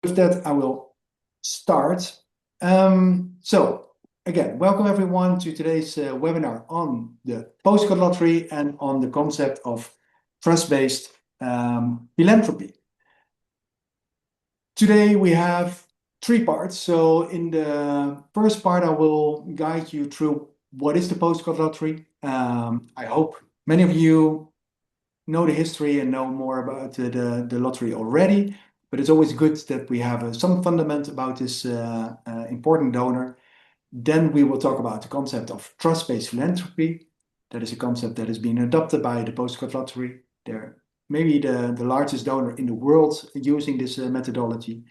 With that, I will start. Again, welcome everyone to today's webinar on the postcode lottery and on the concept of trust-based philanthropy. Today we have three parts. So in the first part, I will guide you through what is the postcode lottery. I hope many of you know the history and know more about the lottery already. But it's always good that we have some fundament about this important donor. Then we will talk about the concept of trust-based philanthropy. That is a concept that has been adopted by the Postcode Lottery. They're maybe the largest donor in the world using this methodology.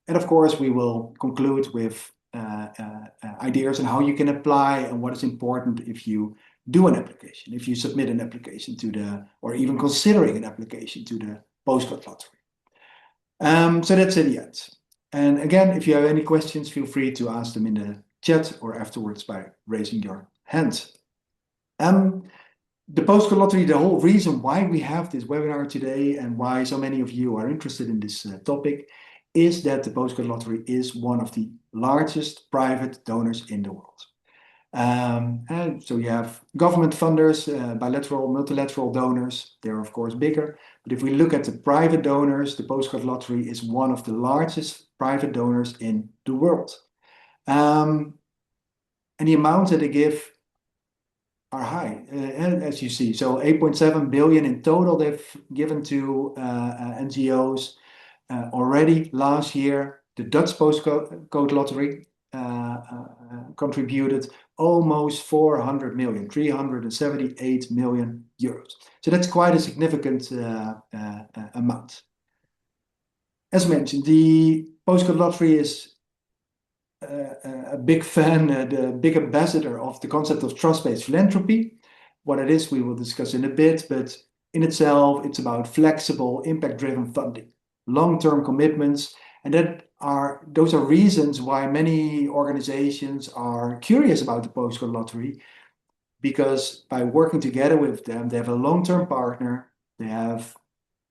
And of course, we will conclude with ideas on how you can apply and what is important if you do an application, if you submit an application to the, or even considering an application to the Postcode Lottery. So that's at the end. And again, if you have any questions, feel free to ask them in the chat or afterwards by raising your hand. The Postcode Lottery, the whole reason why we have this webinar today and why so many of you are interested in this topic is that the Postcode Lottery is one of the largest private donors in the world. And so you have government funders, bilateral, multilateral donors. They're of course bigger. But if we look at the private donors, the Postcode Lottery is one of the largest private donors in the world. And the amounts that they give are high, as you see. So 8.7 billion in total they've given to NGOs already last year. The Dutch Postcode Lottery contributed almost 400 million, 378 million euros. So that's quite a significant amount. As mentioned, the Postcode Lottery is a big fan, the big ambassador of the concept of trust-based philanthropy. What it is, we will discuss in a bit, but in itself, it's about flexible, impact-driven funding, long-term commitments, and those are reasons why many organizations are curious about the Postcode Lottery, because by working together with them, they have a long-term partner, they have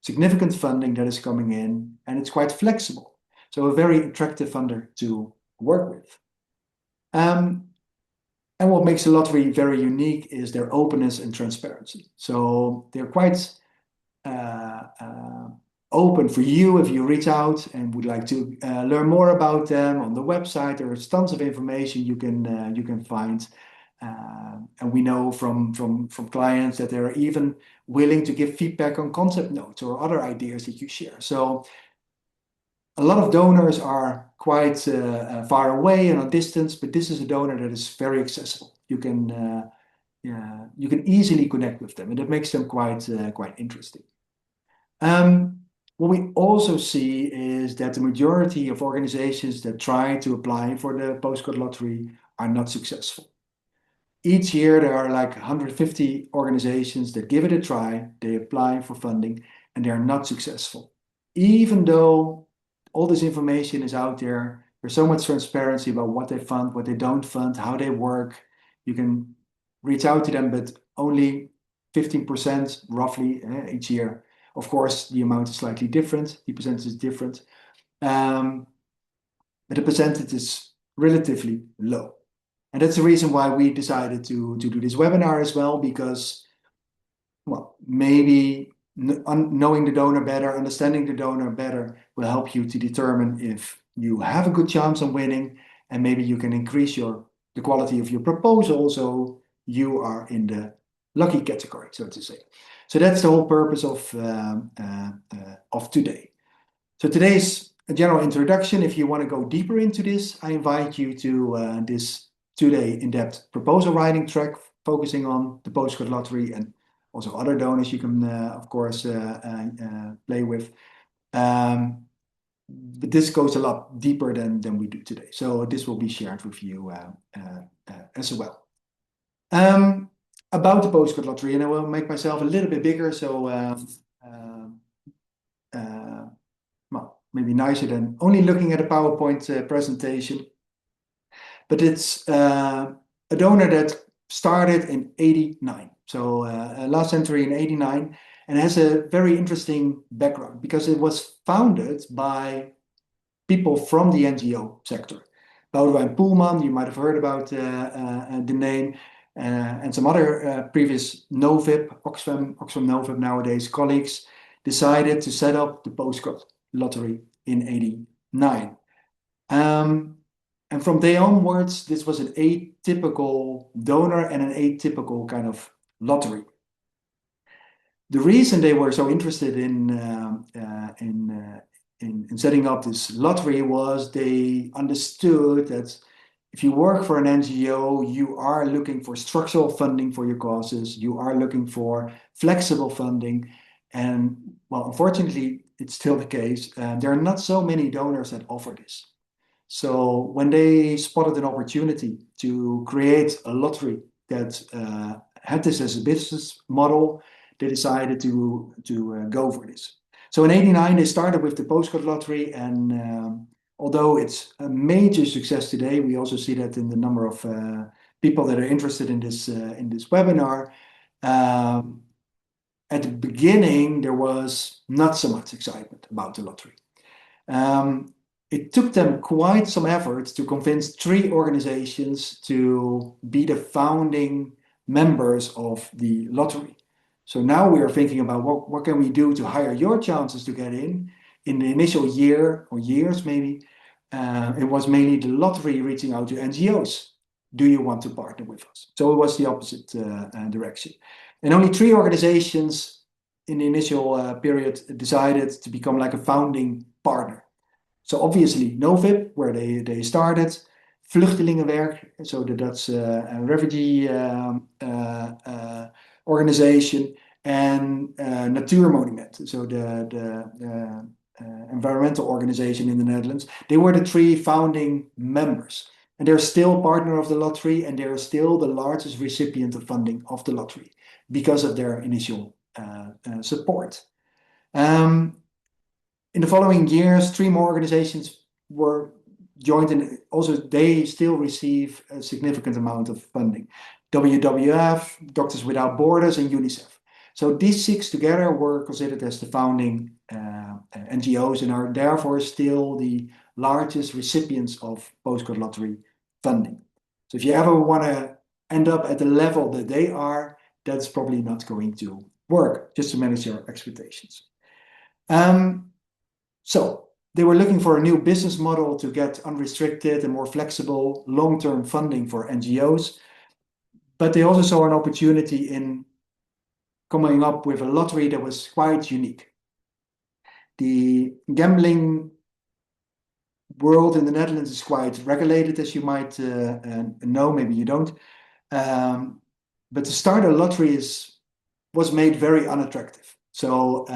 significant funding that is coming in, and it's quite flexible. So a very attractive funder to work with. And what makes the lottery very unique is their openness and transparency. So they're quite open for you if you reach out and would like to learn more about them on the website. There is tons of information you can find. And we know from clients that they're even willing to give feedback on concept notes or other ideas that you share. So a lot of donors are quite far away and on distance, but this is a donor that is very accessible. You can easily connect with them, and that makes them quite interesting. What we also see is that the majority of organizations that try to apply for the Postcode Lottery are not successful. Each year there are like 150 organizations that give it a try, they apply for funding, and they are not successful. Even though all this information is out there, there's so much transparency about what they fund, what they don't fund, how they work. You can reach out to them, but only 15% roughly each year. Of course, the amount is slightly different, the percentage is different, but the percentage is relatively low. And that's the reason why we decided to do this webinar as well, because, well, maybe knowing the donor better, understanding the donor better will help you to determine if you have a good chance on winning, and maybe you can increase the quality of your proposal so you are in the lucky category, so to say. So that's the whole purpose of today. So today's a general introduction. If you want to go deeper into this, I invite you to this two-day in-depth proposal writing track focusing on the Postcode Lottery and also other donors you can, of course, play with. But this goes a lot deeper than we do today. So this will be shared with you as well. About the Postcode Lottery, and I will make myself a little bit bigger, so well, maybe nicer than only looking at a PowerPoint presentation. But it's a donor that started in '89, so last century in '89, and has a very interesting background because it was founded by people from the NGO sector. Boudewijn Poelman, you might have heard about the name, and some other previous NoVIP, Oxfam NoVIP nowadays colleagues decided to set up the postcode lottery in '89. And from there onwards, this was an atypical donor and an atypical kind of lottery. The reason they were so interested in setting up this lottery was they understood that if you work for an NGO, you are looking for structural funding for your causes, you are looking for flexible funding, and well, unfortunately, it's still the case. There are not so many donors that offer this. So when they spotted an opportunity to create a lottery that had this as a business model, they decided to go for this. So in '89, they started with the postcode lottery, and although it's a major success today, we also see that in the number of people that are interested in this webinar. At the beginning, there was not so much excitement about the lottery. It took them quite some effort to convince 3 organizations to be the founding members of the lottery. So now we are thinking about what can we do to higher your chances to get in the initial year or years maybe. It was mainly the lottery reaching out to NGOs. Do you want to partner with us? So it was the opposite direction. And only 3 organizations in the initial period decided to become like a founding partner. So obviously NoVIP, where they started, Vluchtelingenwerk, so the Dutch refugee organization, and Natuurmonument, so the environmental organization in the Netherlands. They were the 3 founding members, and they're still partner of the lottery, and they're still the largest recipient of funding of the lottery because of their initial support. In the following years, 3 more organizations were joined, and also they still receive a significant amount of funding. WWF, Doctors Without Borders, and UNICEF. So these 6 together were considered as the founding NGOs and are therefore still the largest recipients of postcode lottery funding. So if you ever want to end up at the level that they are, that's probably not going to work, just to manage your expectations. So they were looking for a new business model to get unrestricted and more flexible long-term funding for NGOs. But they also saw an opportunity in coming up with a lottery that was quite unique. The gambling world in the Netherlands is quite regulated, as you might know, maybe you don't. But to start a lottery was made very unattractive. So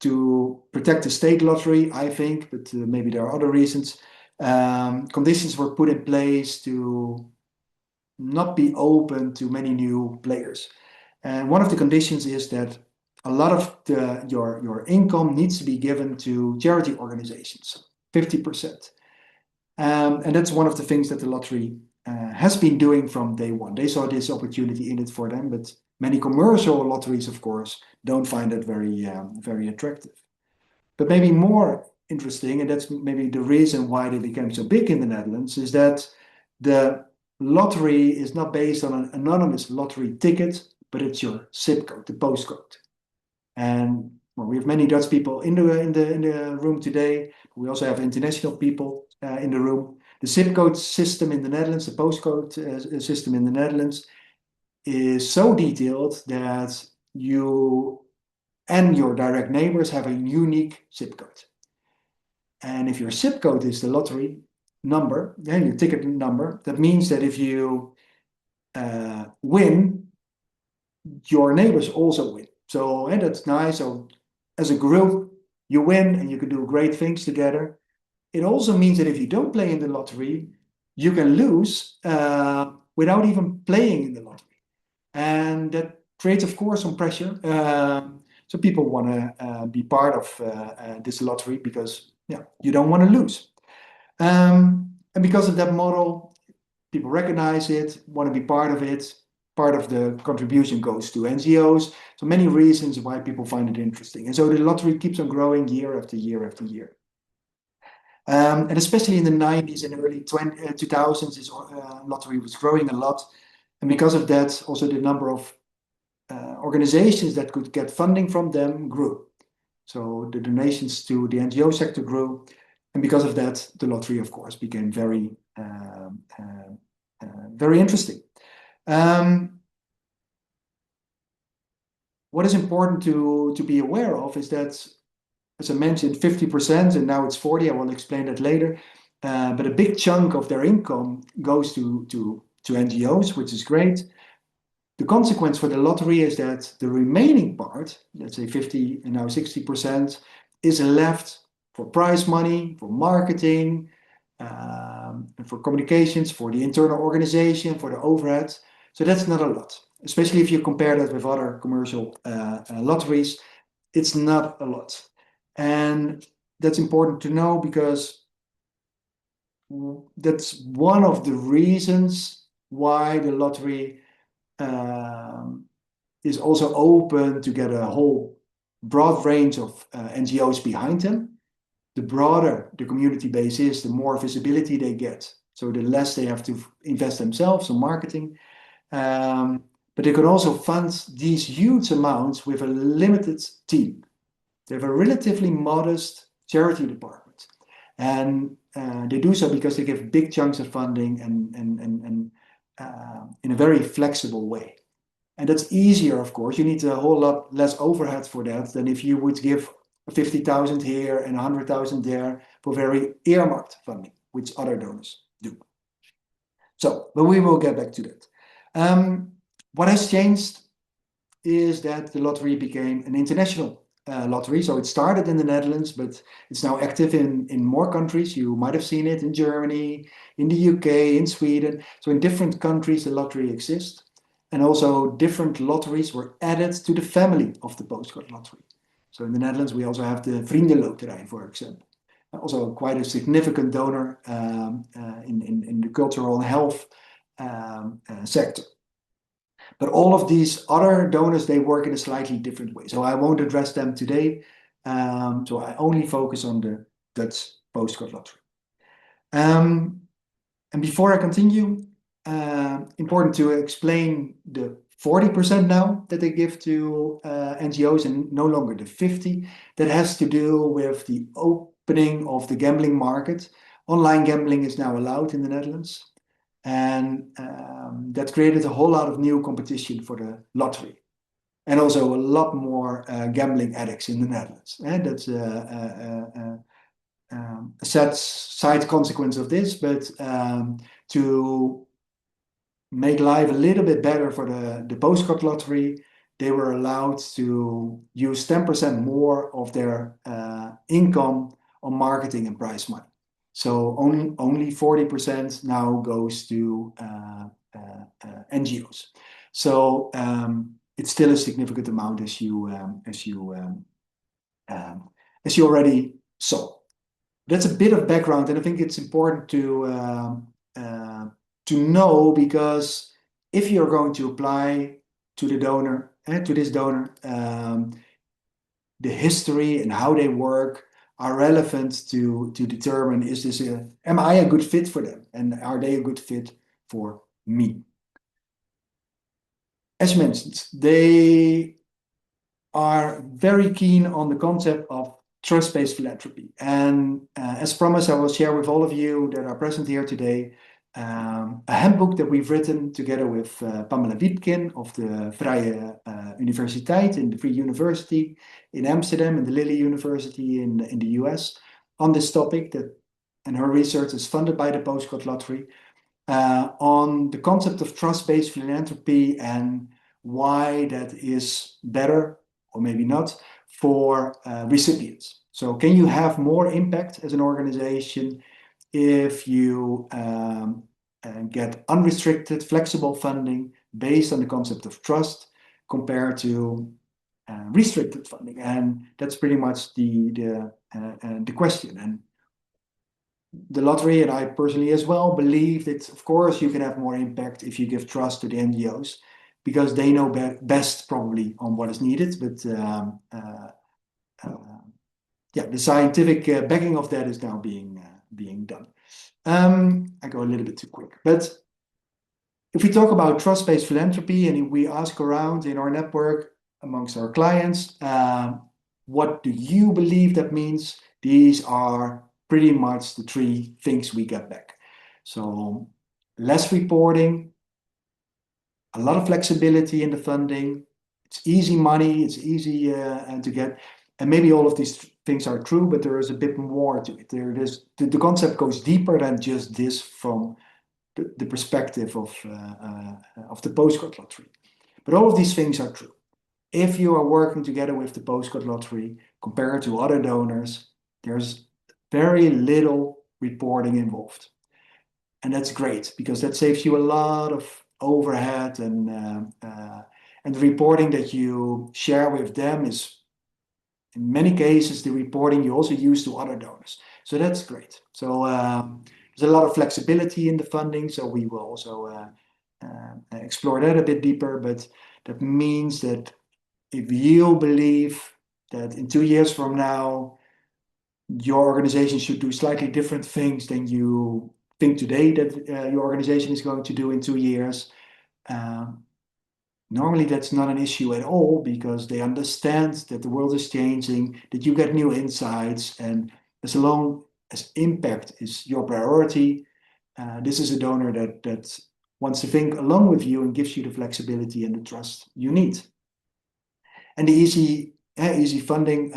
to protect the state lottery, I think, but maybe there are other reasons, conditions were put in place to not be open to many new players. And one of the conditions is that a lot of your income needs to be given to charity organizations, 50%. And that's one of the things that the lottery has been doing from day one. They saw this opportunity in it for them, but many commercial lotteries, of course, don't find that very attractive. But maybe more interesting, and that's maybe the reason why they became so big in the Netherlands, is that the lottery is not based on an anonymous lottery ticket, but it's your zip code, the postcode. And well, we have many Dutch people in the room today. We also have international people in the room. The zip code system in the Netherlands, the postcode system in the Netherlands, is so detailed that you and your direct neighbors have a unique zip code. And if your zip code is the lottery number, then your ticket number, that means that if you win, your neighbors also win. So, and that's nice. So as a group, you win and you can do great things together. It also means that if you don't play in the lottery, you can lose without even playing in the lottery. And that creates, of course, some pressure. So people want to be part of this lottery because you don't want to lose. And because of that model, people recognize it, want to be part of it. Part of the contribution goes to NGOs. So many reasons why people find it interesting. And so the lottery keeps on growing year after year after year. And especially in the 90s and early 2000s, this lottery was growing a lot. And because of that, also the number of organizations that could get funding from them grew. So the donations to the NGO sector grew. And because of that, the lottery, of course, became very, very interesting. What is important to be aware of is that, as I mentioned, 50%, and now it's 40, I will explain that later. But a big chunk of their income goes to NGOs, which is great. The consequence for the lottery is that the remaining part, let's say 50 and now 60%, is left for prize money, for marketing, for communications, for the internal organization, for the overhead. So that's not a lot, especially if you compare that with other commercial lotteries. It's not a lot. And that's important to know because that's one of the reasons why the lottery is also open to get a whole broad range of NGOs behind them. The broader the community base is, the more visibility they get. So the less they have to invest themselves in marketing. But they can also fund these huge amounts with a limited team. They have a relatively modest charity department. And they do so because they give big chunks of funding and in a very flexible way. And that's easier, of course. You need a whole lot less overhead for that than if you would give 50,000 here and 100,000 there for very earmarked funding, which other donors do. So, but we will get back to that. What has changed is that the lottery became an international lottery. So it started in the Netherlands, but it's now active in more countries. You might have seen it in Germany, in the UK, in Sweden. So in different countries, the lottery exists. And also different lotteries were added to the family of the postcode lottery. So in the Netherlands, we also have the Vriendenloterij, for example. Also quite a significant donor in the cultural and health sector. But all of these other donors, they work in a slightly different way. So I won't address them today. So I only focus on the Dutch Postcode Lottery. And before I continue, important to explain the 40% now that they give to NGOs and no longer the 50. That has to do with the opening of the gambling market. Online gambling is now allowed in the Netherlands. And that created a whole lot of new competition for the lottery. And also a lot more gambling addicts in the Netherlands. And that's a sad side consequence of this, but to make life a little bit better for the postcode lottery, they were allowed to use 10% more of their income on marketing and prize money. So only 40% now goes to NGOs. So it's still a significant amount, as you already saw. That's a bit of background, and I think it's important to know, because if you're going to apply to the donor to this donor, the history and how they work are relevant to determine, is this am I a good fit for them, and are they a good fit for me? As mentioned, they are very keen on the concept of trust-based philanthropy. And as promised, I will share with all of you that are present here today a handbook that we've written together with Pamela Wiepkin of the Vrije Universiteit, in the Free University in Amsterdam, and the Lilly University in the US, on this topic. And her research is funded by the Postcode Lottery, on the concept of trust-based philanthropy and why that is better, or maybe not, for recipients. So can you have more impact as an organization if you get unrestricted, flexible funding based on the concept of trust, compared to restricted funding? And that's pretty much the question. And the lottery, and I personally as well, believe that, of course, you can have more impact if you give trust to the NGOs, because they know best probably on what is needed. But yeah, the scientific backing of that is now being being done. I go a little bit too quick, but if we talk about trust-based philanthropy and we ask around in our network amongst our clients, what do you believe that means? These are pretty much the three things we get back. So less reporting, a lot of flexibility in the funding. It's easy money, it's easy to get. And maybe all of these things are true, but there is a bit more to it. The concept goes deeper than just this from the perspective of the postcode lottery. But all of these things are true. If you are working together with the postcode lottery compared to other donors, there's very little reporting involved. And that's great because that saves you a lot of overhead, and the reporting that you share with them is, in many cases, the reporting you also use to other donors. So that's great. So there's a lot of flexibility in the funding, so we will also explore that a bit deeper. But that means that if you believe that in 2 years from now, your organization should do slightly different things than you think today that your organization is going to do in 2 years, normally that's not an issue at all because they understand that the world is changing, that you get new insights, and as long as impact is your priority, this is a donor that wants to think along with you and gives you the flexibility and the trust you need. And the easy funding,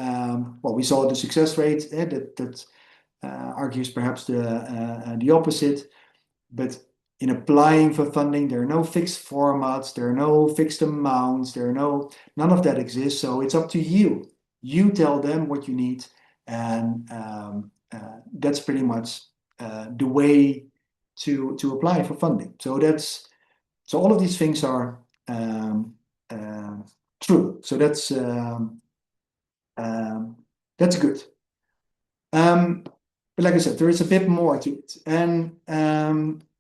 well, we saw the success rate that argues perhaps the opposite, but in applying for funding, there are no fixed formats, there are no fixed amounts, none of that exists. So it's up to you. You tell them what you need, and that's pretty much the way to apply for funding. So all of these things are true. So that's good. But like I said, there is a bit more to it. And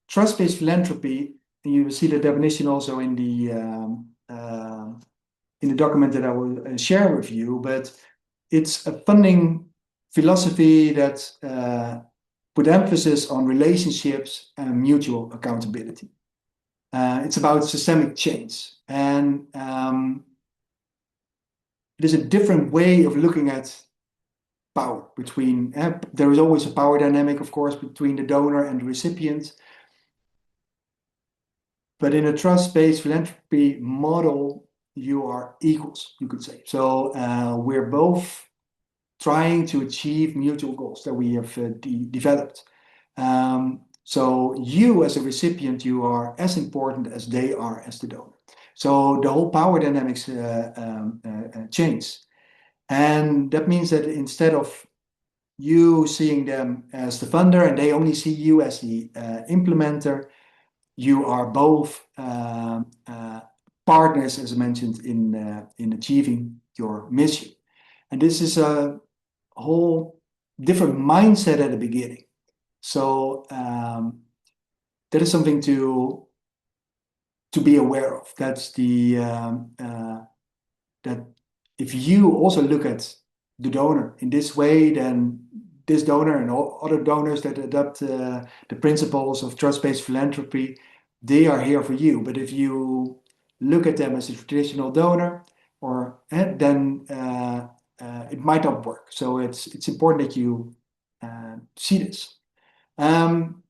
trust-based philanthropy, and you will see the definition also in the document that I will share with you, but it's a funding philosophy that put emphasis on relationships and mutual accountability. It's about systemic change. And it is a different way of looking at power between, there is always a power dynamic, of course, between the donor and the recipient. But in a trust-based philanthropy model, you are equals, you could say. So we're both trying to achieve mutual goals that we have developed. So you as a recipient, you are as important as they are as the donor. So the whole power dynamics change. And that means that instead of you seeing them as the funder and they only see you as the implementer, you are both partners, as I mentioned, in achieving your mission. And this is a whole different mindset at the beginning. So that is something to be aware of. That's that if you also look at the donor in this way, then this donor and all other donors that adopt the principles of trust-based philanthropy, they are here for you. But if you look at them as a traditional donor, or then it might not work. So it's important that you see this. And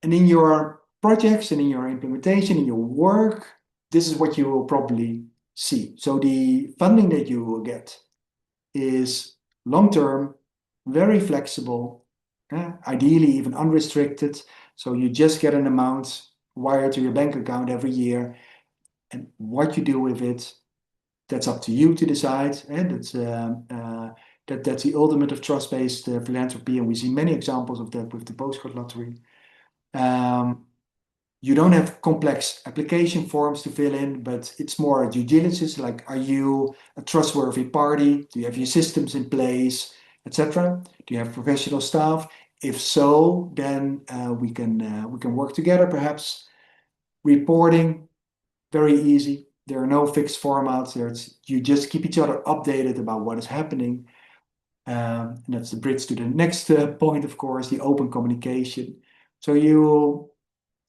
in your projects and in your implementation, in your work, this is what you will probably see. So the funding that you will get is long-term, very flexible, ideally even unrestricted. So you just get an amount wired to your bank account every year. And what you do with it, that's up to you to decide. And that's the ultimate of trust-based philanthropy. And we see many examples of that with the Postcode Lottery. You don't have complex application forms to fill in, but it's more due diligence, like are you a trustworthy party? Do you have your systems in place, etc.? Do you have professional staff? If so, then we can work together perhaps. Reporting, very easy. There are no fixed formats. You just keep each other updated about what is happening. And that's the bridge to the next point, of course, the open communication. So you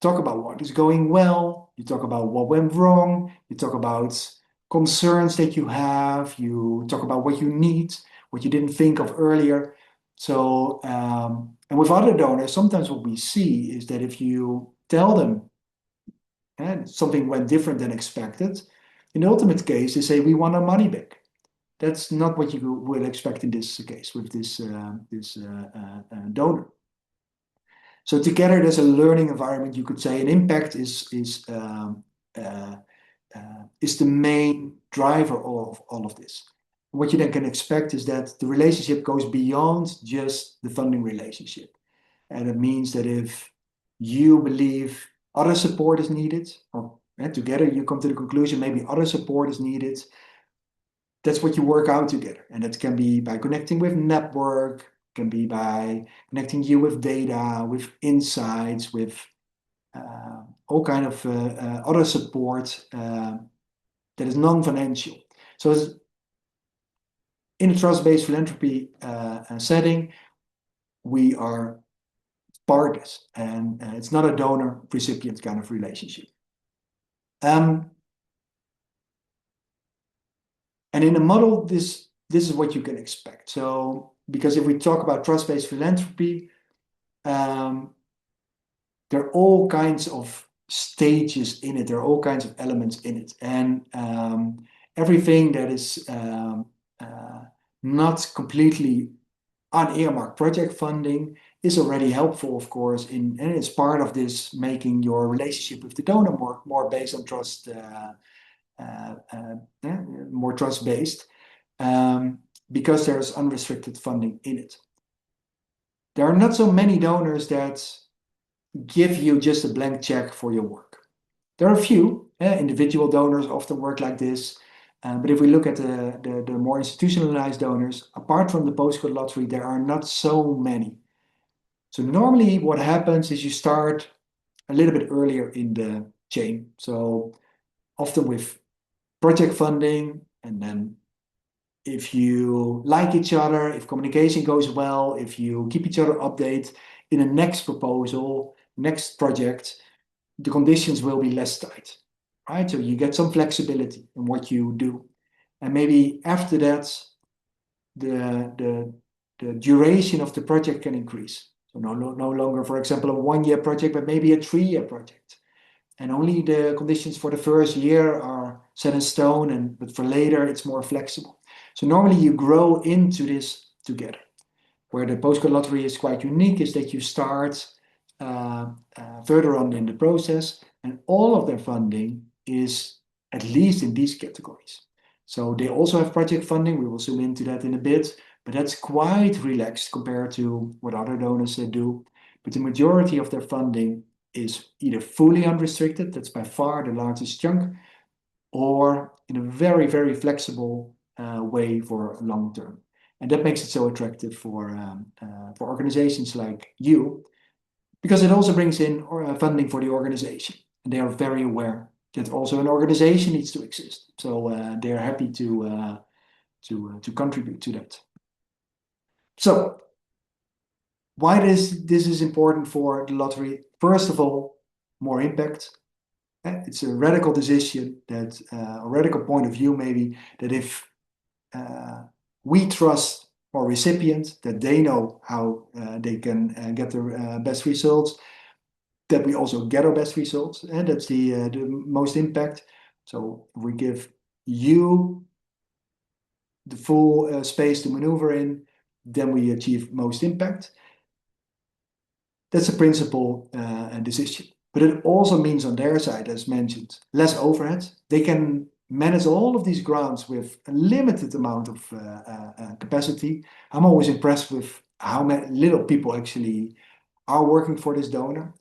talk about what is going well, you talk about what went wrong, you talk about concerns that you have, you talk about what you need, what you didn't think of earlier. So, and with other donors, sometimes what we see is that if you tell them something went different than expected, in the ultimate case, they say, we want our money back. That's not what you would expect in this case with this donor. So together, there's a learning environment. You could say an impact is the main driver of all of this. What you then can expect is that the relationship goes beyond just the funding relationship. And it means that if you believe other support is needed, or together you come to the conclusion maybe other support is needed, that's what you work out together. And that can be by connecting with network, can be by connecting you with data, with insights, with all kind of other support that is non-financial. So in a trust-based philanthropy setting, we are partners, and it's not a donor-recipient kind of relationship. And in a model, this is what you can expect. So, because if we talk about trust-based philanthropy, there are all kinds of stages in it. There are all kinds of elements in it, and everything that is not completely unearmarked project funding is already helpful, of course, and it's part of this making your relationship with the donor more based on trust, more trust-based, because there's unrestricted funding in it. There are not so many donors that give you just a blank check for your work. There are a few. Individual donors often work like this. But if we look at the more institutionalized donors, apart from the postcode lottery, there are not so many. So normally what happens is you start a little bit earlier in the chain. So often with project funding, and then if you like each other, if communication goes well, if you keep each other updated in a next proposal, next project, the conditions will be less tight, right? So you get some flexibility in what you do. And maybe after that, the duration of the project can increase. So no longer, for example, a 1-year project, but maybe a 3-year project. And only the conditions for the first year are set in stone, but for later, it's more flexible. So normally you grow into this together. Where the postcode lottery is quite unique is that you start further on in the process, and all of their funding is at least in these categories. So they also have project funding. We will zoom into that in a bit, but that's quite relaxed compared to what other donors do. But the majority of their funding is either fully unrestricted, that's by far the largest chunk, or in a very, very flexible way for long term. And that makes it so attractive for organizations like you, because it also brings in funding for the organization. And they are very aware that also an organization needs to exist. So they are happy to contribute to that. So why this is important for the lottery? First of all, more impact. It's a radical decision that, a radical point of view maybe, that if we trust our recipient, that they know how they can get their best results, that we also get our best results, and that's the most impact. So if we give you the full space to maneuver in, then we achieve most impact. That's a principle and decision. But it also means on their side, as mentioned, less overhead. They can manage all of these grants with a limited amount of capacity. I'm always impressed with how many little people actually are working for this donor.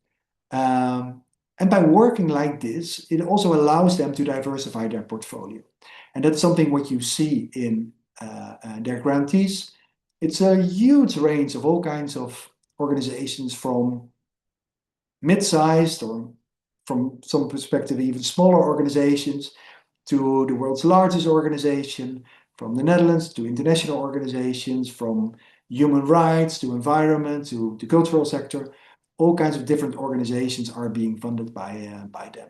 And by working like this, it also allows them to diversify their portfolio. And that's something what you see in their grantees. It's a huge range of all kinds of organizations, from mid-sized or from some perspective even smaller organizations to the world's largest organization, from the Netherlands to international organizations, from human rights to environment to the cultural sector. All kinds of different organizations are being funded by them.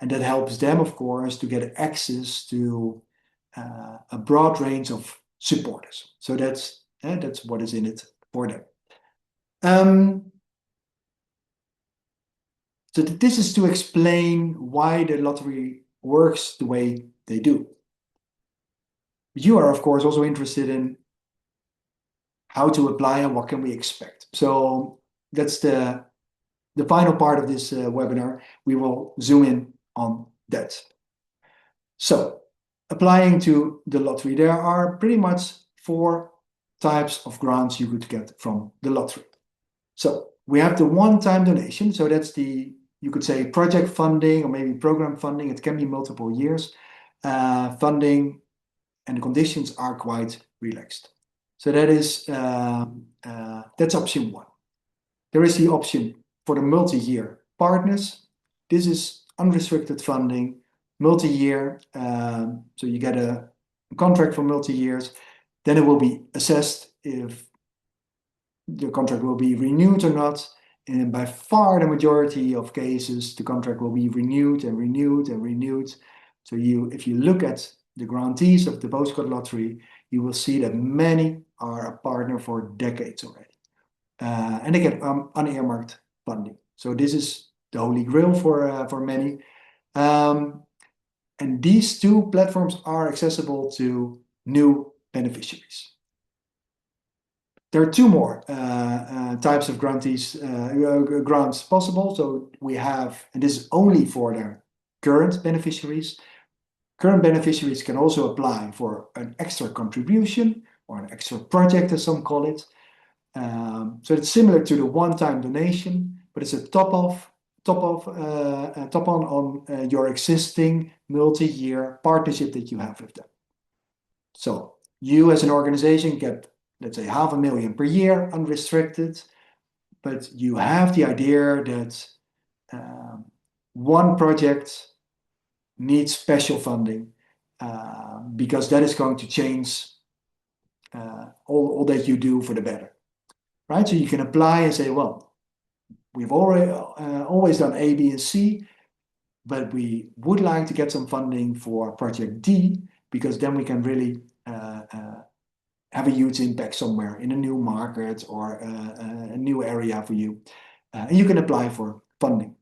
And that helps them, of course, to get access to a broad range of supporters. So that's what is in it for them. So this is to explain why the lottery works the way they do. You are, of course, also interested in how to apply and what can we expect. So that's the final part of this webinar. We will zoom in on that. So applying to the lottery, there are pretty much 4 types of grants you could get from the lottery. So we have the one-time donation. So that's you could say project funding or maybe program funding. It can be multiple years funding, and the conditions are quite relaxed. So that is that's option 1. There is the option for the multi-year partners. This is unrestricted funding, multi-year. So you get a contract for multi-years. Then it will be assessed if the contract will be renewed or not. And by far the majority of cases, the contract will be renewed and renewed and renewed. So if you look at the grantees of the Postcode Lottery, you will see that many are a partner for decades already. And they get unearmarked funding. So this is the holy grail for many. And these 2 platforms are accessible to new beneficiaries. There are 2 more types of grants possible. So we have, and this is only for the current beneficiaries. Current beneficiaries can also apply for an extra contribution or an extra project, as some call it. So it's similar to the one-time donation, but it's a top on your existing multi-year partnership that you have with them. So you as an organization get, let's say, 500,000 per year unrestricted, but you have the idea that one project needs special funding because that is going to change all that you do for the better, right? So you can apply and say, well, we've already always done A, B, and C, but we would like to get some funding for project D because then we can really have a huge impact somewhere in a new market or a new area for you. And you can apply for funding.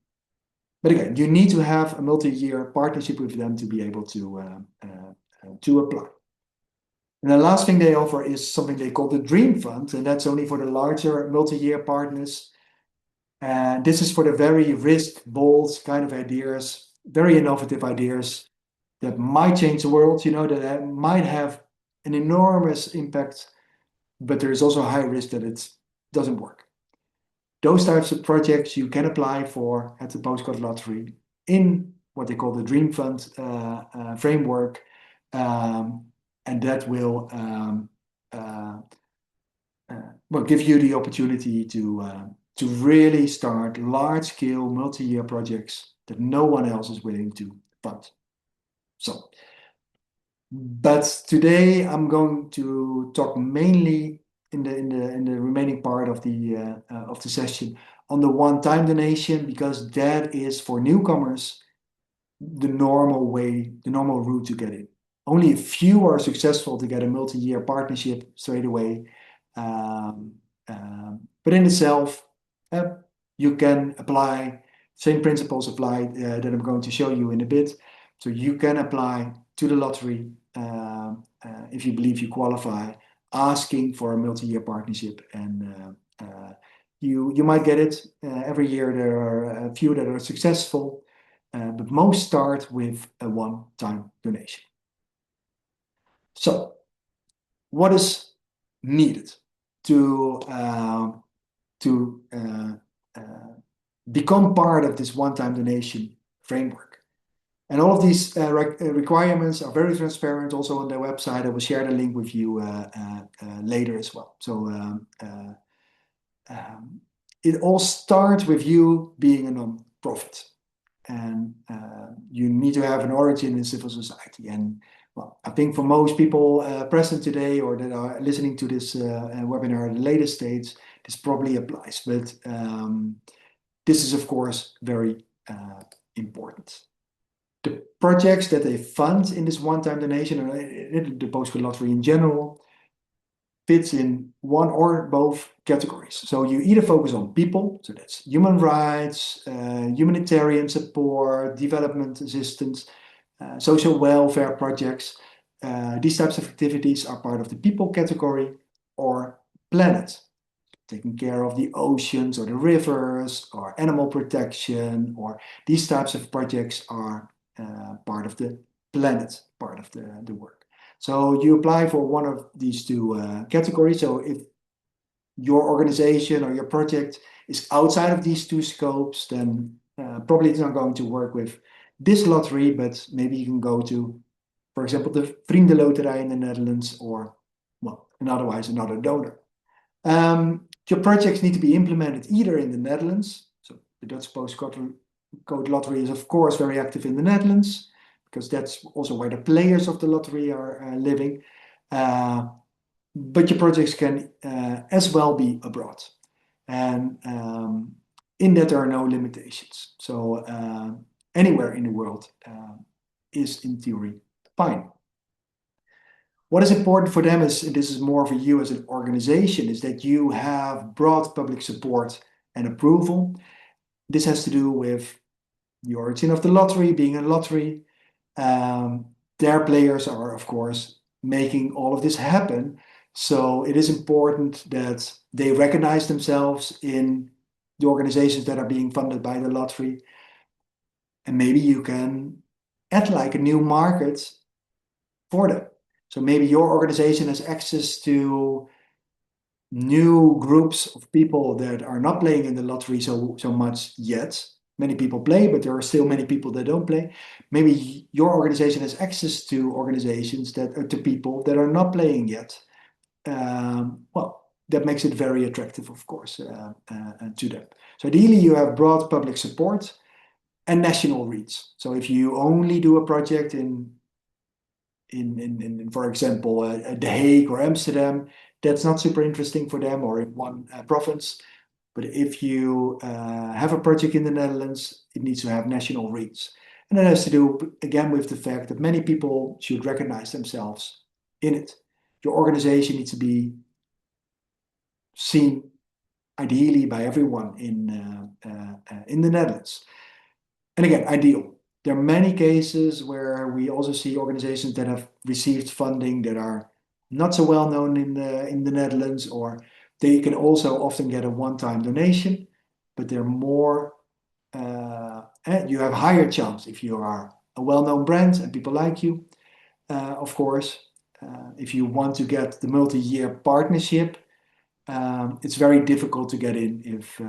But again, you need to have a multi-year partnership with them to be able to apply. And the last thing they offer is something they call the Dream Fund, and that's only for the larger multi-year partners. And this is for the very risk-bold kind of ideas, very innovative ideas that might change the world, that might have an enormous impact, but there is also a high risk that it doesn't work. Those types of projects you can apply for at the Postcode Lottery in what they call the Dream Fund framework, and that will give you the opportunity to really start large-scale multi-year projects that no one else is willing to fund. So, but today I'm going to talk mainly in the remaining part of the session on the one-time donation, because that is for newcomers the normal route to get in. Only a few are successful to get a multi-year partnership straight away, but in itself you can apply. Same principles apply that I'm going to show you in a bit. So you can apply to the lottery if you believe you qualify, asking for a multi-year partnership, and you might get it. Every year there are a few that are successful, but most start with a one-time donation. So what is needed to become part of this one-time donation framework? And all of these requirements are very transparent also on their website. I will share the link with you later as well. So it all starts with you being a non-profit. And you need to have an origin in civil society. And well, I think for most people present today or that are listening to this webinar at the later stage, this probably applies. But this is, of course, very important. The projects that they fund in this one-time donation, or the Postcode Lottery in general, fits in one or both categories. So you either focus on people, so that's human rights, humanitarian support, development assistance, social welfare projects. These types of activities are part of the people category, or planet, taking care of the oceans or the rivers or animal protection, or these types of projects are part of the planet, part of the work. So you apply for one of these two categories. So if your organization or your project is outside of these two scopes, then probably it's not going to work with this lottery, but maybe you can go to, for example, the Vriendenloterij in the Netherlands, or, well, and otherwise another donor. Your projects need to be implemented either in the Netherlands. So the Dutch Postcode Lottery is, of course, very active in the Netherlands, because that's also where the players of the lottery are living. But your projects can as well be abroad. And in that, there are no limitations. So anywhere in the world is, in theory, fine. What is important for them is, and this is more for you as an organization, is that you have broad public support and approval. This has to do with the origin of the lottery, being a lottery. Their players are, of course, making all of this happen. So it is important that they recognize themselves in the organizations that are being funded by the lottery. And maybe you can add like a new market for them. So maybe your organization has access to new groups of people that are not playing in the lottery so much yet. Many people play, but there are still many people that don't play. Maybe your organization has access to organizations to people that are not playing yet. Well, that makes it very attractive, of course, to them. So ideally, you have broad public support and national reach. So if you only do a project in for example, The Hague or Amsterdam, that's not super interesting for them, or in one province. But if you have a project in the Netherlands, it needs to have national reach. And that has to do, again, with the fact that many people should recognize themselves in it. Your organization needs to be seen, ideally, by everyone in the Netherlands. And again, ideal. There are many cases where we also see organizations that have received funding that are not so well known in the Netherlands, or they can also often get a one-time donation, but they're more, you have higher chance if you are a well-known brand and people like you. Of course, if you want to get the multi-year partnership, it's very difficult to get in if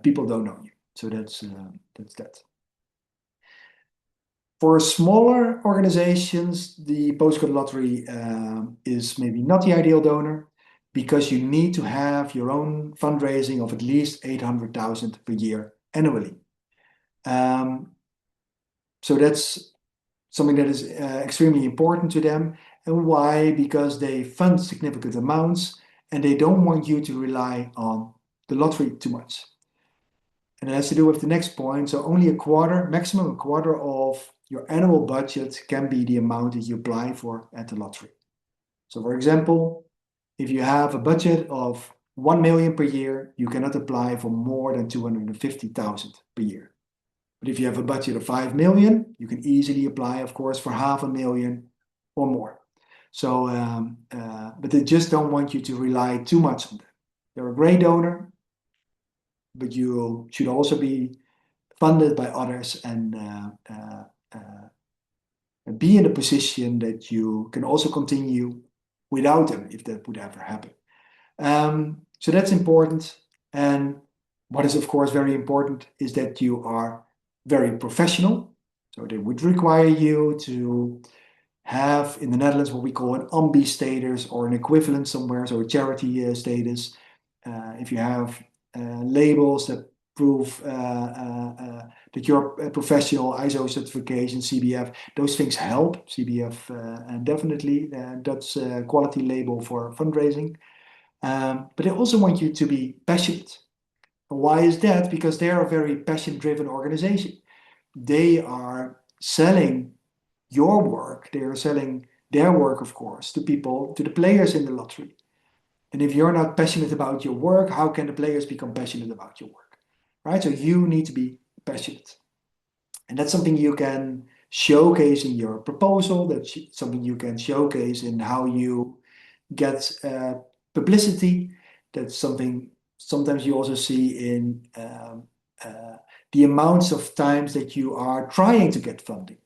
people don't know you. So that's that. For smaller organizations, the Postcode Lottery is maybe not the ideal donor, because you need to have your own fundraising of at least 800,000 per year annually. So that's something that is extremely important to them. And why? Because they fund significant amounts and they don't want you to rely on the lottery too much. And it has to do with the next point. So only a quarter, maximum a quarter of your annual budget can be the amount that you apply for at the lottery. So for example, if you have a budget of 1 million per year, you cannot apply for more than 250,000 per year. But if you have a budget of 5 million, you can easily apply, of course, for 500,000 or more. So, but they just don't want you to rely too much on them. They're a great donor, but you should also be funded by others and be in a position that you can also continue without them if that would ever happen. So that's important. And what is, of course, very important is that you are very professional. So they would require you to have in the Netherlands what we call an ambi status, or an equivalent somewhere, so a charity status. If you have labels that prove that you're a professional, ISO certification, CBF. Those things help. CBF definitely, Dutch quality label for fundraising. But they also want you to be passionate. Why is that? Because they are a very passion-driven organization. They are selling your work. They are selling their work, of course, to people, to the players in the lottery. And if you're not passionate about your work, how can the players become passionate about your work? Right? So you need to be passionate. And that's something you can showcase in your proposal. That's something you can showcase in how you get publicity. That's something sometimes you also see in the amounts of times that you are trying to get funding.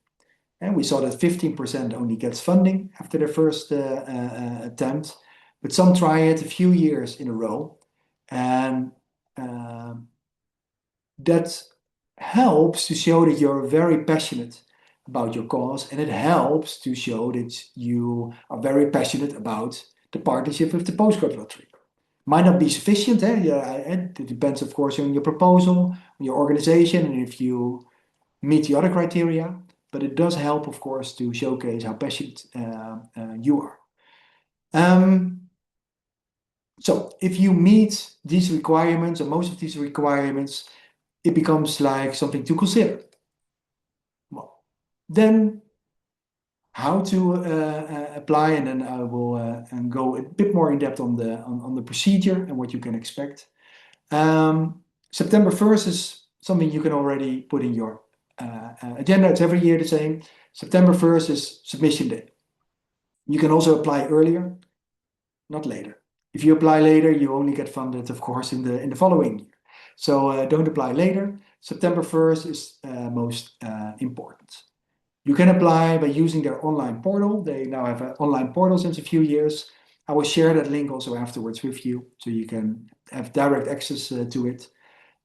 And we saw that 15% only gets funding after their first attempt, but some try it a few years in a row. And that helps to show that you're very passionate about your cause, and it helps to show that you are very passionate about the partnership with the postcode lottery. Might not be sufficient, yeah, it depends, of course, on your proposal, on your organization, and if you meet the other criteria, but it does help, of course, to showcase how passionate you are. So if you meet these requirements, or most of these requirements, it becomes like something to consider. Well, then how to apply, and then I will and go a bit more in depth on the procedure and what you can expect. September 1st is something you can already put in your agenda. It's every year the same. September 1st is submission day. You can also apply earlier, not later. If you apply later, you only get funded, of course, in the following year. So don't apply later. September 1st is most important. You can apply by using their online portal. They now have an online portal since a few years. I will share that link also afterwards with you, so you can have direct access to it.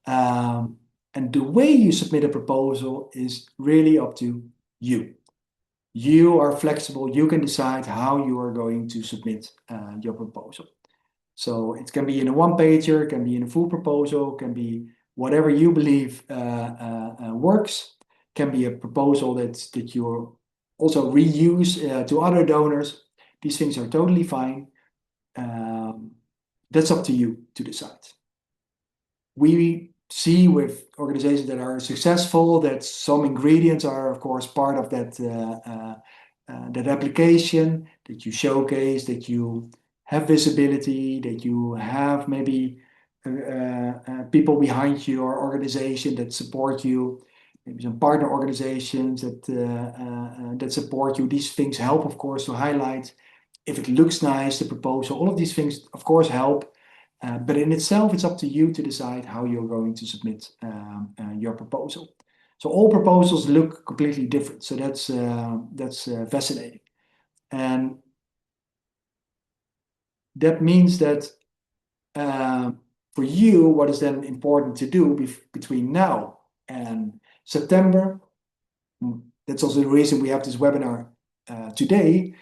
And the way you submit a proposal is really up to you. You are flexible. You can decide how you are going to submit your proposal. So it can be in a one-pager, it can be in a full proposal, it can be whatever you believe works. It can be a proposal that you also reuse to other donors. These things are totally fine. That's up to you to decide. We see with organizations that are successful that some ingredients are, of course, part of that application, that you showcase, that you have visibility, that you have maybe people behind your organization that support you, maybe some partner organizations that support you. These things help, of course, to highlight if it looks nice, the proposal. All of these things, of course, help. But in itself, it's up to you to decide how you're going to submit your proposal. So all proposals look completely different. So that's fascinating. And that means that for you, what is then important to do between now and September, that's also the reason we have this webinar today,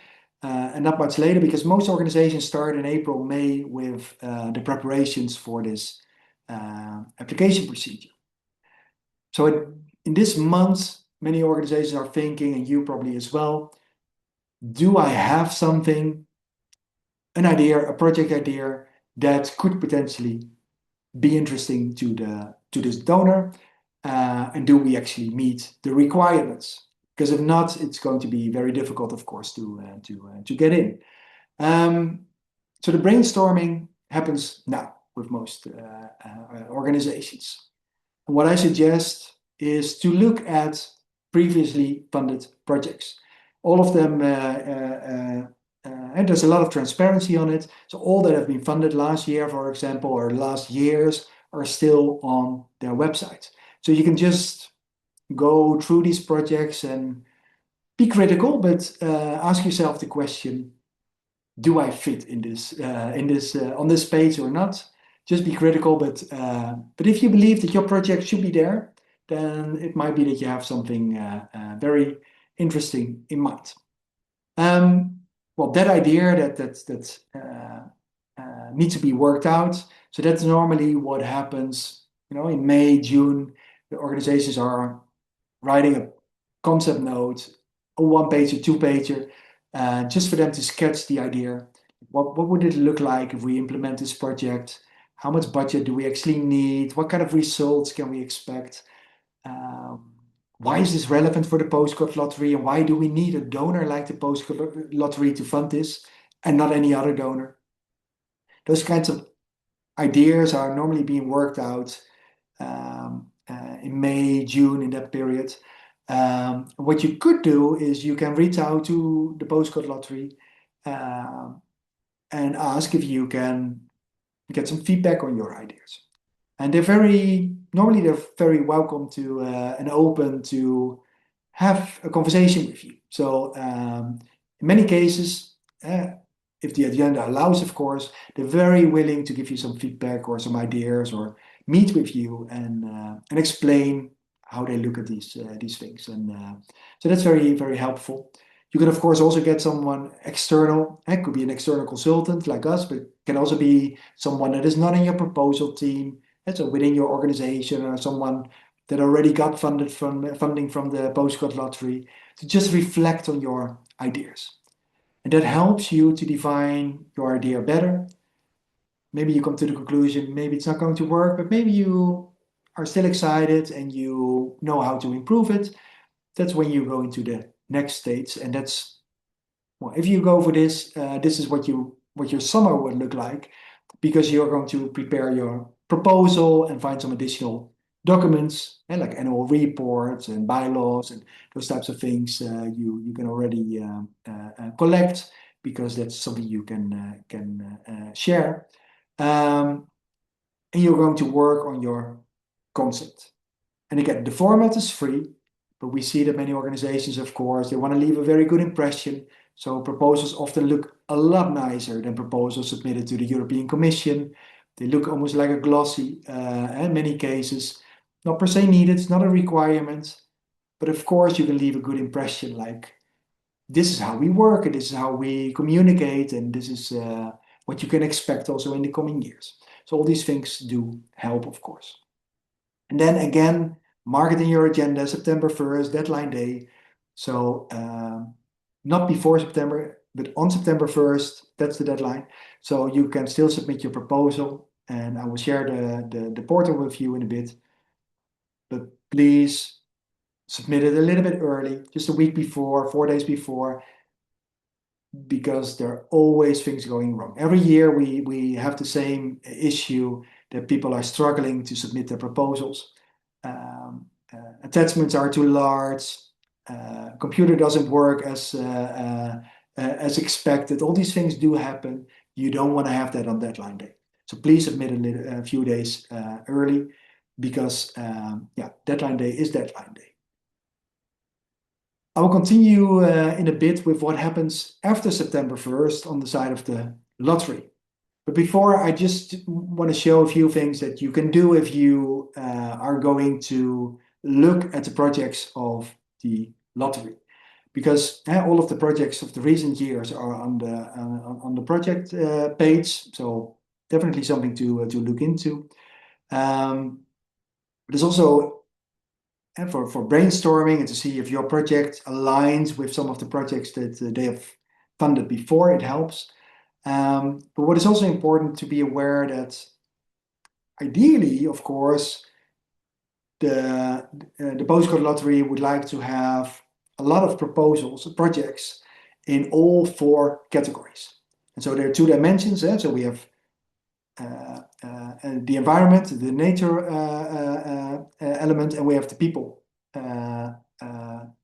and not much later, because most organizations start in April, May with the preparations for this application procedure. So in this month, many organizations are thinking, and you probably as well, do I have something, an idea, a project idea that could potentially be interesting to this donor, and do we actually meet the requirements? Because if not, it's going to be very difficult, of course, to get in. So the brainstorming happens now with most organizations. And what I suggest is to look at previously funded projects. All of them, and there's a lot of transparency on it. So all that have been funded last year, for example, or last years, are still on their website. So you can just go through these projects and be critical, but ask yourself the question: do I fit in this on this page or not? Just be critical, but if you believe that your project should be there, then it might be that you have something very interesting in mind. Well, that idea that needs to be worked out. So that's normally what happens In May, June, the organizations are writing a concept note, a one-pager, two-pager, just for them to sketch the idea. What would it look like if we implement this project? How much budget do we actually need? What kind of results can we expect? Um, why is this relevant for the postcode lottery? And why do we need a donor like the postcode lottery to fund this and not any other donor? Those kinds of ideas are normally being worked out in May, June, in that period. What you could do is you can reach out to the postcode lottery and ask if you can get some feedback on your ideas. And normally they're very welcome to and open to have a conversation with you. So in many cases, if the agenda allows, of course, they're very willing to give you some feedback or some ideas or meet with you and explain how they look at these things. And so that's very, very helpful. You can, of course, also get someone external. It could be an external consultant like us, but it can also be someone that is not in your proposal team. So within your organization or someone that already got funding from the postcode lottery to just reflect on your ideas. And that helps you to define your idea better. Maybe you come to the conclusion, maybe it's not going to work, but maybe you are still excited and you know how to improve it. That's when you go into the next stage. And well, if you go for this, this is what your summer would look like, because you're going to prepare your proposal and find some additional documents, like annual reports and bylaws and those types of things you can already collect, because that's something you can share. And you're going to work on your concept. And again, the format is free, but we see that many organizations, of course, they want to leave a very good impression. So proposals often look a lot nicer than proposals submitted to the European Commission. They look almost like a glossy in many cases. Not per se needed, it's not a requirement. But of course, you can leave a good impression, like this is how we work, and this is how we communicate, and this is what you can expect also in the coming years. So all these things do help, of course. And then again, mark it in your agenda, September 1st, deadline day. So not before September, but on September 1st, that's the deadline. So you can still submit your proposal, and I will share the portal with you in a bit. But please submit it a little bit early, just a week before, 4 days before, because there are always things going wrong. Every year we have the same issue, that people are struggling to submit their proposals. Attachments are too large, computer doesn't work as expected. All these things do happen. You don't want to have that on deadline day. So please submit a few days early, because deadline day is deadline day. I will continue in a bit with what happens after September 1st on the side of the lottery. But before, I just want to show a few things that you can do if you are going to look at the projects of the lottery. Because all of the projects of the recent years are on the project page, so definitely something to look into. There's also for brainstorming and to see if your project aligns with some of the projects that they have funded before. It helps. But what is also important to be aware that ideally, of course, the postcode lottery would like to have a lot of proposals, projects in all 4 categories. And so there are 2 dimensions. So we have the environment, the nature element, and we have the people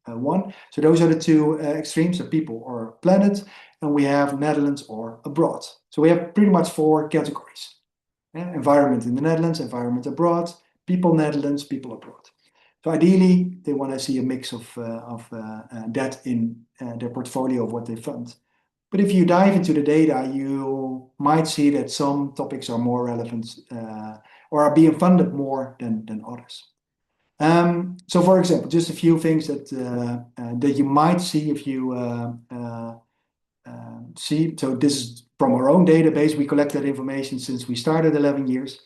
one. So those are the 2 extremes, of people or planet, and we have Netherlands or abroad. So we have pretty much 4 categories. Environment in the Netherlands, environment abroad, people Netherlands, people abroad. So ideally, they want to see a mix of that in their portfolio of what they fund. But if you dive into the data, you might see that some topics are more relevant or are being funded more than others. So, for example, just a few things that you might see if you see. So this is from our own database. We collect that information since we started 11 years.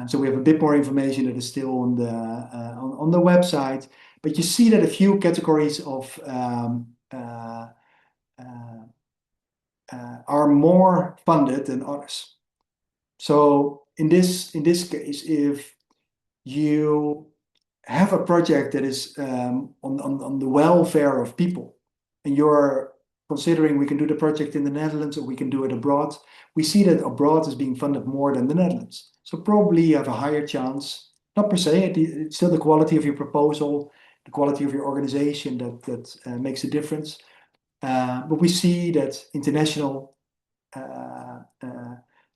So we have a bit more information that is still on the website, but you see that a few categories of are more funded than others. So in this case, if you have a project that is on the welfare of people, and you're considering we can do the project in the Netherlands or we can do it abroad, we see that abroad is being funded more than the Netherlands. So probably you have a higher chance, not per se, it's still the quality of your proposal, the quality of your organization that makes a difference. But we see that international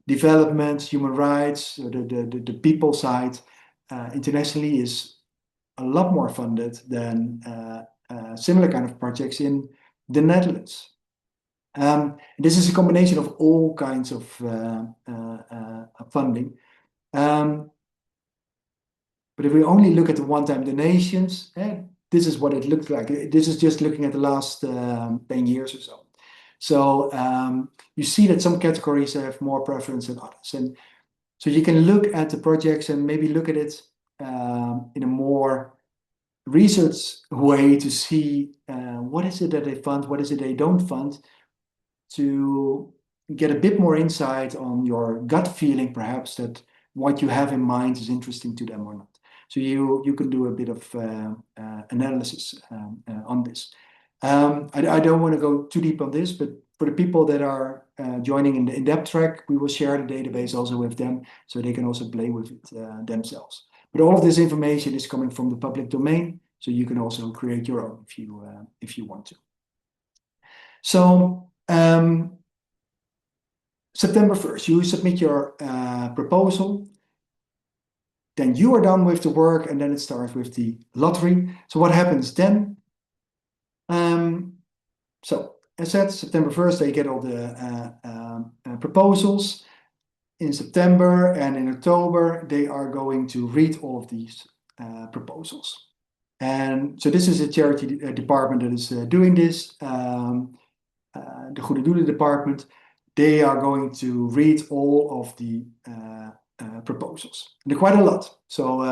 development, human rights, the people side internationally is a lot more funded than similar kind of projects in the Netherlands. This is a combination of all kinds of funding. But if we only look at the one-time donations, this is what it looks like. This is just looking at the last 10 years or so. So you see that some categories have more preference than others. And so you can look at the projects and maybe look at it in a more research way to see what is it that they fund, what is it they don't fund, to get a bit more insight on your gut feeling, perhaps, that what you have in mind is interesting to them or not. So you can do a bit of analysis on this. I don't want to go too deep on this, but for the people that are joining in the in-depth track, we will share the database also with them so they can also play with it themselves. But all of this information is coming from the public domain, so you can also create your own if you want to. So September 1st, you submit your proposal. Then you are done with the work, and then it starts with the lottery. So what happens then? So as said, September 1st, they get all the proposals. In September and in October, they are going to read all of these proposals. And so this is a charity department that is doing this. The Goede Doelen department, they are going to read all of the proposals. And they're quite a lot. So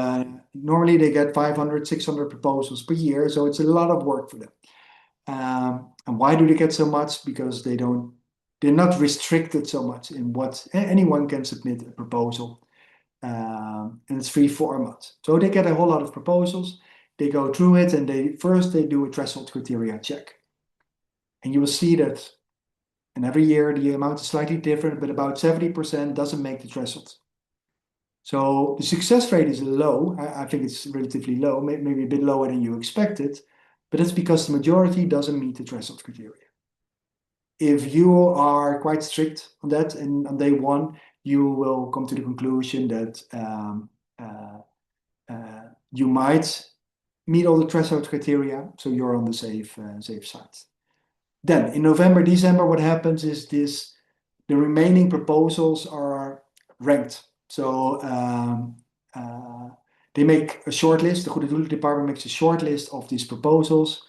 normally they get 500, 600 proposals per year. So it's a lot of work for them. And why do they get so much? Because they're not restricted so much in what anyone can submit a proposal. And it's free format. So they get a whole lot of proposals. They go through it and they do a threshold criteria check. And you will see that, and every year the amount is slightly different, but about 70% doesn't make the threshold. So the success rate is low. I think it's relatively low, maybe a bit lower than you expected, but that's because the majority doesn't meet the threshold criteria. If you are quite strict on that, and on day one, you will come to the conclusion that you might meet all the threshold criteria, so you're on the safe side. Then in November, December, what happens is the remaining proposals are ranked. So they make a short list. The Goede Doelen department makes a short list of these proposals,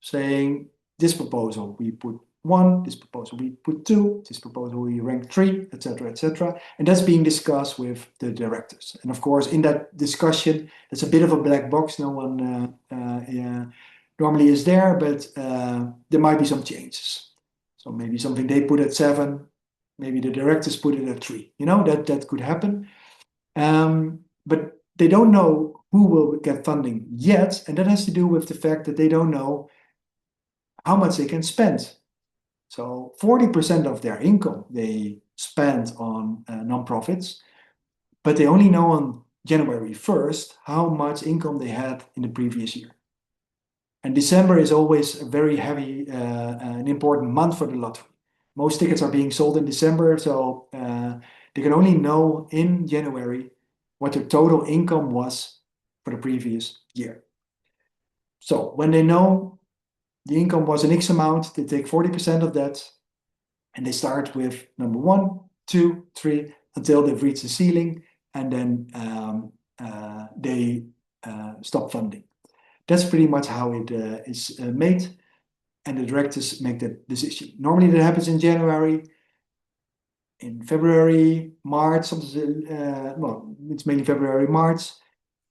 saying this proposal we put 1, this proposal we put 2, this proposal we rank 3, etc., etc. And that's being discussed with the directors. And of course, in that discussion, it's a bit of a black box. No one normally is there, but there might be some changes. So maybe something they put at 7, maybe the directors put it at 3. You know, that could happen. But they don't know who will get funding yet, and that has to do with the fact that they don't know how much they can spend. So 40% of their income they spend on non-profits, but they only know on January 1st how much income they had in the previous year. And December is always a very heavy, an important month for the lottery. Most tickets are being sold in December, so they can only know in January what their total income was for the previous year. So when they know the income was an X amount, they take 40% of that, and they start with number 1, 2, 3, until they've reached the ceiling, and then they stop funding. That's pretty much how it is made, and the directors make that decision. Normally that happens in January. in February, March, well, it's mainly February, March,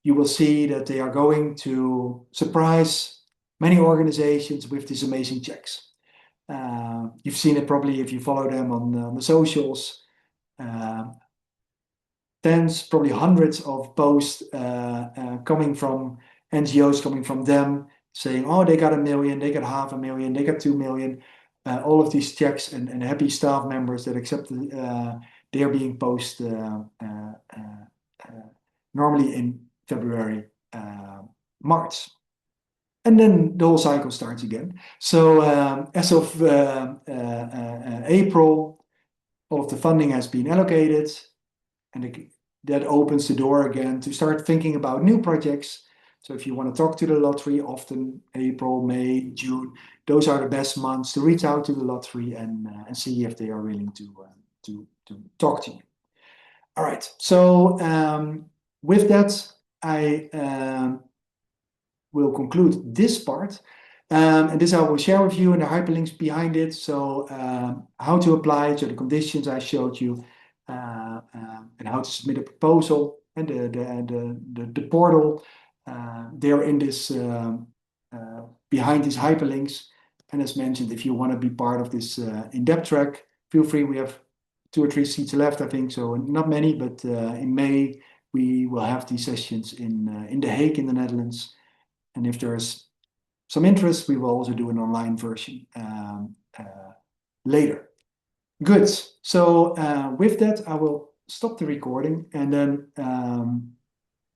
you will see that they are going to surprise many organizations with these amazing checks. You've seen it probably if you follow them on the socials. Tens, probably hundreds of posts coming from NGOs, coming from them, saying, oh, they got $1 million, they got $500,000, they got 2 million. All of these checks and happy staff members that accept they are being posted normally in February, March. And then the whole cycle starts again. So as of April, all of the funding has been allocated, and that opens the door again to start thinking about new projects. So if you want to talk to the lottery, often April, May, June, those are the best months to reach out to the lottery and see if they are willing to talk to you. All right. So with that, I will conclude this part. And this I will share with you and the hyperlinks behind it. So how to apply, so the conditions I showed you, and how to submit a proposal, and the portal. They're in this behind these hyperlinks. And as mentioned, if you want to be part of this in-depth track, feel free. We have 2 or 3 seats left, I think. So not many, but in May we will have these sessions in The Hague in the Netherlands. And if there's some interest, we will also do an online version later. Good. So with that, I will stop the recording, and then